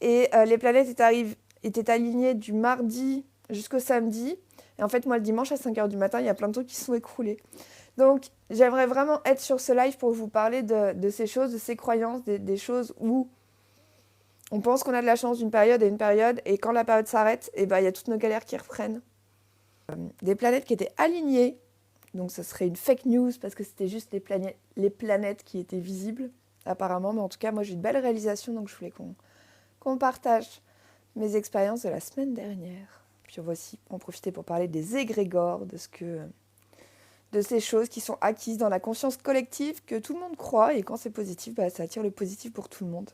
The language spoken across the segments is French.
Et les planètes étaient alignées du mardi jusqu'au samedi. Et en fait, moi, le dimanche à 5h du matin, il y a plein de trucs qui se sont écroulés. Donc, j'aimerais vraiment être sur ce live pour vous parler de ces choses, de ces croyances, des choses où on pense qu'on a de la chance d'une période à une période, et quand la période s'arrête, il y a toutes nos galères qui reprennent. Des planètes qui étaient alignées, donc ce serait une fake news parce que c'était juste les planètes qui étaient visibles, apparemment, mais en tout cas, moi j'ai une belle réalisation, donc je voulais qu'on partage mes expériences de la semaine dernière. Puis on va aussi en profiter pour parler des égrégores, de ces choses qui sont acquises dans la conscience collective que tout le monde croit, et quand c'est positif, ça attire le positif pour tout le monde.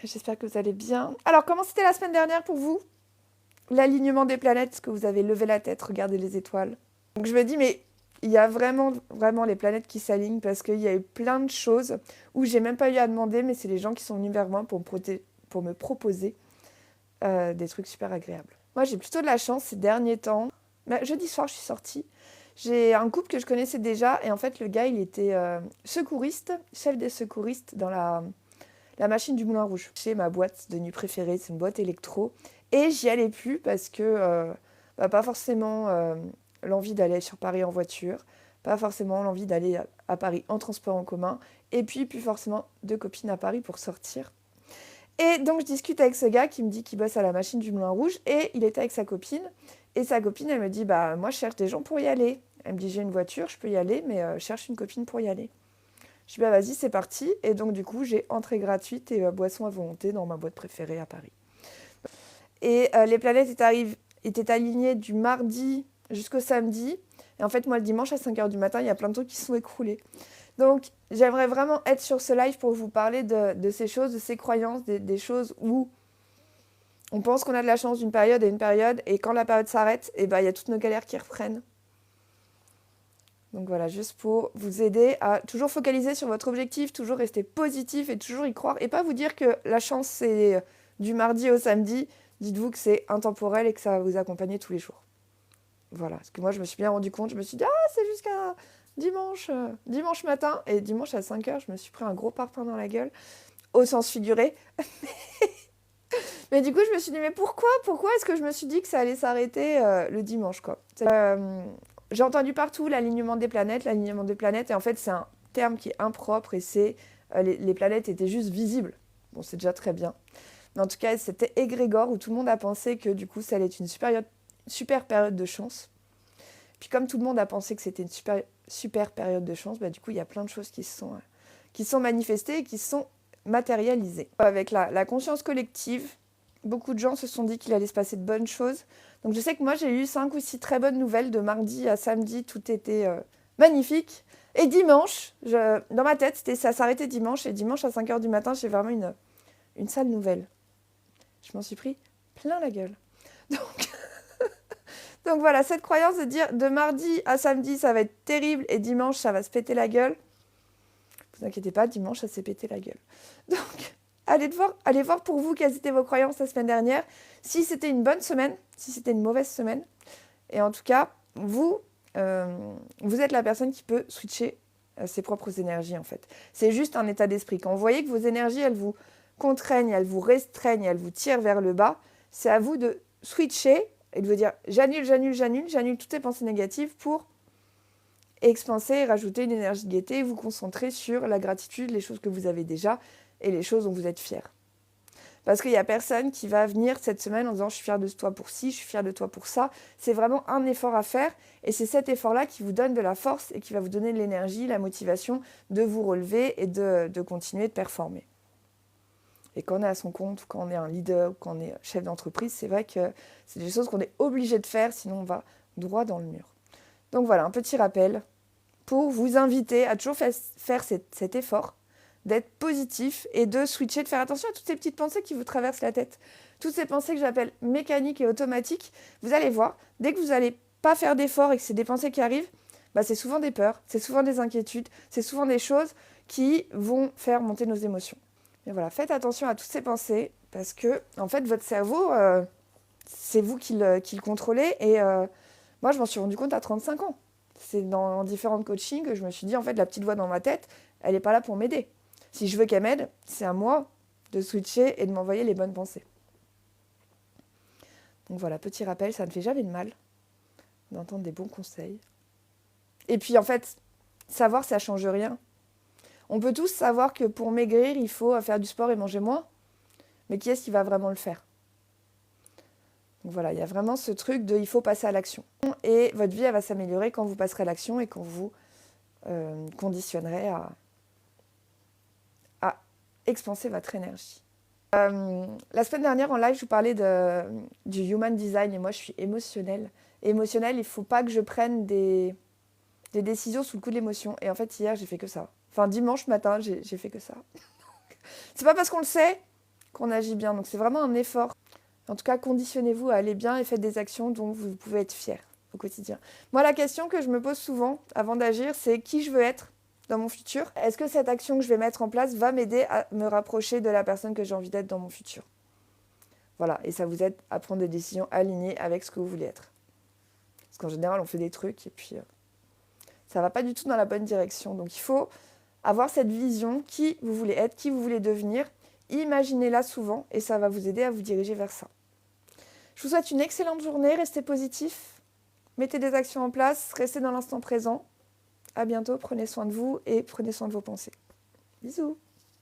J'espère que vous allez bien. Alors, comment c'était la semaine dernière pour vous? L'alignement des planètes, est-ce que vous avez levé la tête, regardé les étoiles? Donc je me dis, mais il y a vraiment les planètes qui s'alignent, parce qu'il y a eu plein de choses où j'ai même pas eu à demander, mais c'est les gens qui sont venus vers moi pour me proposer des trucs super agréables. Moi, j'ai plutôt de la chance ces derniers temps. Jeudi soir, je suis sortie. J'ai un couple que je connaissais déjà, et en fait, le gars, il était secouriste, chef des secouristes dans la machine du Moulin Rouge. C'est ma boîte de nuit préférée, c'est une boîte électro. Et j'y allais plus parce que pas forcément l'envie d'aller sur Paris en voiture, pas forcément l'envie d'aller à Paris en transport en commun, et puis plus forcément de copines à Paris pour sortir. Et donc je discute avec ce gars qui me dit qu'il bosse à la machine du Moulin Rouge, et il était avec sa copine. Et sa copine, elle me dit, moi je cherche des gens pour y aller. Elle me dit, j'ai une voiture, je peux y aller, mais je cherche une copine pour y aller. Je dis, vas-y, c'est parti. Et donc, du coup, j'ai entrée gratuite et boisson à volonté dans ma boîte préférée à Paris. Et les planètes étaient alignées du mardi jusqu'au samedi. Et en fait, moi, le dimanche à 5h du matin, il y a plein de trucs qui se sont écroulés. Donc, j'aimerais vraiment être sur ce live pour vous parler de ces choses, de ces croyances, des choses où on pense qu'on a de la chance d'une période à une période, et quand la période s'arrête, il y a toutes nos galères qui reprennent. Donc voilà, juste pour vous aider à toujours focaliser sur votre objectif, toujours rester positif et toujours y croire. Et pas vous dire que la chance, c'est du mardi au samedi. Dites-vous que c'est intemporel et que ça va vous accompagner tous les jours. Voilà, parce que moi, je me suis bien rendu compte. Je me suis dit, c'est jusqu'à dimanche matin. Et dimanche à 5h, je me suis pris un gros parpaing dans la gueule, au sens figuré. Mais du coup, je me suis dit, mais pourquoi est-ce que je me suis dit que ça allait s'arrêter le dimanche, quoi. J'ai entendu partout l'alignement des planètes, et en fait, c'est un terme qui est impropre, et c'est les planètes étaient juste visibles. Bon, c'est déjà très bien. Mais en tout cas, c'était égrégore, où tout le monde a pensé que du coup, ça allait être une super période de chance. Puis comme tout le monde a pensé que c'était une super période de chance, du coup, il y a plein de choses qui se sont manifestées et qui se sont matérialisées. Avec la conscience collective, beaucoup de gens se sont dit qu'il allait se passer de bonnes choses. Donc je sais que moi, j'ai eu 5 ou 6 très bonnes nouvelles de mardi à samedi. Tout était magnifique. Et dimanche, dans ma tête, ça s'arrêtait dimanche. Et dimanche à 5h du matin, j'ai vraiment une sale nouvelle. Je m'en suis pris plein la gueule. Donc voilà, cette croyance de dire de mardi à samedi, ça va être terrible, et dimanche, ça va se péter la gueule. Ne vous inquiétez pas, dimanche, ça s'est pété la gueule. Donc, allez voir pour vous quelles étaient vos croyances la semaine dernière, si c'était une bonne semaine, si c'était une mauvaise semaine. Et en tout cas, vous êtes la personne qui peut switcher ses propres énergies, en fait. C'est juste un état d'esprit. Quand vous voyez que vos énergies, elles vous contraignent, elles vous restreignent, elles vous tirent vers le bas, c'est à vous de switcher et de vous dire j'annule toutes les pensées négatives pour expanser et rajouter une énergie de gaieté, et vous concentrer sur la gratitude, les choses que vous avez déjà et les choses dont vous êtes fiers. Parce qu'il n'y a personne qui va venir cette semaine en disant je suis fier de toi pour ci, je suis fier de toi pour ça. C'est vraiment un effort à faire, et c'est cet effort-là qui vous donne de la force et qui va vous donner de l'énergie, la motivation de vous relever et de continuer de performer. Et quand on est à son compte, quand on est un leader, quand on est chef d'entreprise, c'est vrai que c'est des choses qu'on est obligé de faire, sinon on va droit dans le mur. Donc voilà, un petit rappel pour vous inviter à toujours faire cet effort d'être positif et de switcher, de faire attention à toutes ces petites pensées qui vous traversent la tête. Toutes ces pensées que j'appelle mécaniques et automatiques, vous allez voir, dès que vous n'allez pas faire d'efforts et que c'est des pensées qui arrivent, c'est souvent des peurs, c'est souvent des inquiétudes, c'est souvent des choses qui vont faire monter nos émotions. Mais voilà, faites attention à toutes ces pensées, parce que, en fait, votre cerveau, c'est vous qui le contrôlez. Et moi, je m'en suis rendu compte à 35 ans. C'est dans différents coachings que je me suis dit, en fait, la petite voix dans ma tête, Elle n'est pas là pour m'aider. Si je veux qu'elle m'aide, c'est à moi de switcher et de m'envoyer les bonnes pensées. Donc voilà, petit rappel, ça ne fait jamais de mal d'entendre des bons conseils. Et puis en fait, savoir, ça ne change rien. On peut tous savoir que pour maigrir, il faut faire du sport et manger moins. Mais qui est-ce qui va vraiment le faire? Donc voilà, il y a vraiment ce truc de il faut passer à l'action. Et votre vie, elle va s'améliorer quand vous passerez à l'action et quand vous conditionnerez à expanser votre énergie. La semaine dernière, en live, je vous parlais du human design et moi, je suis émotionnelle. Et émotionnelle, il ne faut pas que je prenne des décisions sous le coup de l'émotion. Et en fait, hier, j'ai fait que ça. Enfin, dimanche matin, j'ai fait que ça. C'est pas parce qu'on le sait qu'on agit bien. Donc, c'est vraiment un effort. En tout cas, conditionnez-vous à aller bien et faites des actions dont vous pouvez être fiers au quotidien. Moi, la question que je me pose souvent avant d'agir, c'est qui je veux être dans mon futur? Est-ce que cette action que je vais mettre en place va m'aider à me rapprocher de la personne que j'ai envie d'être dans mon futur? Voilà, et ça vous aide à prendre des décisions alignées avec ce que vous voulez être. Parce qu'en général, on fait des trucs et puis ça ne va pas du tout dans la bonne direction. Donc il faut avoir cette vision, qui vous voulez être, qui vous voulez devenir. Imaginez-la souvent et ça va vous aider à vous diriger vers ça. Je vous souhaite une excellente journée, restez positifs, mettez des actions en place, restez dans l'instant présent. À bientôt, prenez soin de vous et prenez soin de vos pensées. Bisous!